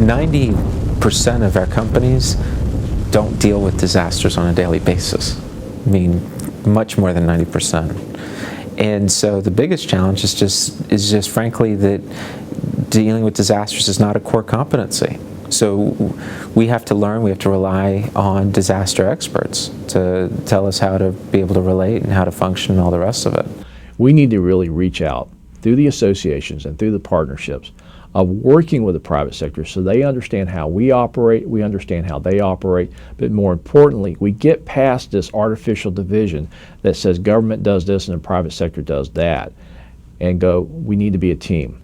90% of our companies don't deal with disasters on a daily basis. I mean, much more than 90%. And so the biggest challenge is just frankly that dealing with disasters is not a core competency. So we have to learn, we have to rely on disaster experts to tell us how to be able to relate and how to function and all the rest of it. We need to really reach out through the associations and through the partnerships of working with the private sector so they understand how we operate, we understand how they operate, but more importantly, we get past this artificial division that says government does this and the private sector does that, and go, we need to be a team.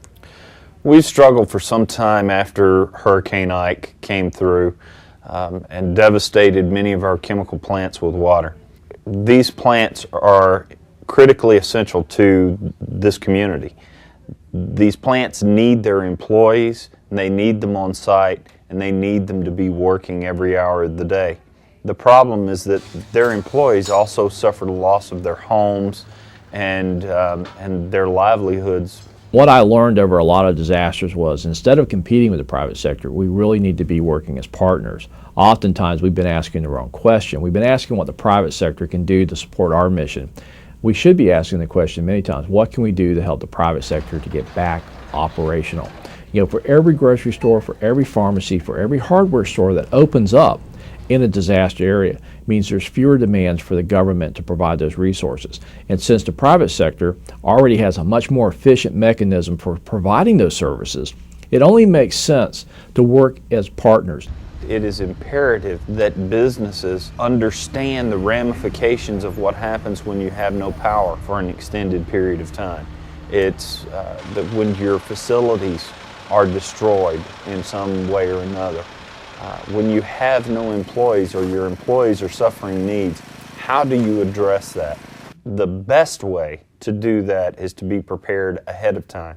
We've struggled for some time after Hurricane Ike came through and devastated many of our chemical plants with water. These plants are critically essential to this community. These plants need their employees, and they need them on site, and they need them to be working every hour of the day. The problem is that their employees also suffer the loss of their homes and their livelihoods. What I learned over a lot of disasters was instead of competing with the private sector, we really need to be working as partners. Oftentimes we've been asking the wrong question. We've been asking what the private sector can do to support our mission. We should be asking the question many times, what can we do to help the private sector to get back operational? You know, for every grocery store, for every pharmacy, for every hardware store that opens up in a disaster area means there's fewer demands for the government to provide those resources. And since the private sector already has a much more efficient mechanism for providing those services, it only makes sense to work as partners. It is imperative that businesses understand the ramifications of what happens when you have no power for an extended period of time. It's that when your facilities are destroyed in some way or another, when you have no employees or your employees are suffering needs, how do you address that? The best way to do that is to be prepared ahead of time.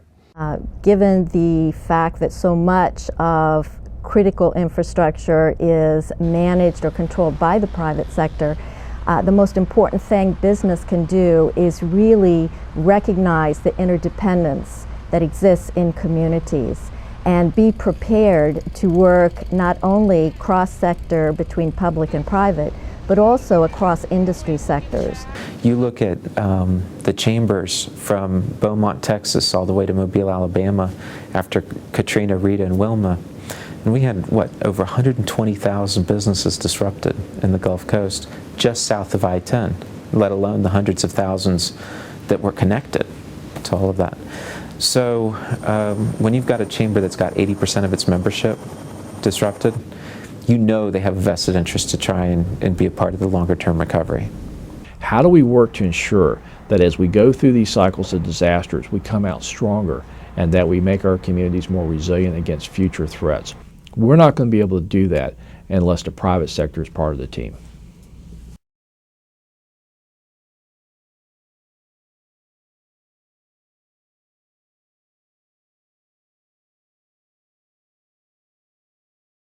Given the fact that so much of critical infrastructure is managed or controlled by the private sector, the most important thing business can do is really recognize the interdependence that exists in communities and be prepared to work not only cross-sector between public and private, but also across industry sectors. You look at the chambers from Beaumont, Texas, all the way to Mobile, Alabama, after Katrina, Rita, and Wilma. And we had, what, over 120,000 businesses disrupted in the Gulf Coast, just south of I-10, let alone the hundreds of thousands that were connected to all of that. So when you've got a chamber that's got 80% of its membership disrupted, you know they have a vested interest to try and be a part of the longer-term recovery. How do we work to ensure that as we go through these cycles of disasters, we come out stronger and that we make our communities more resilient against future threats? We're not going to be able to do that unless the private sector is part of the team.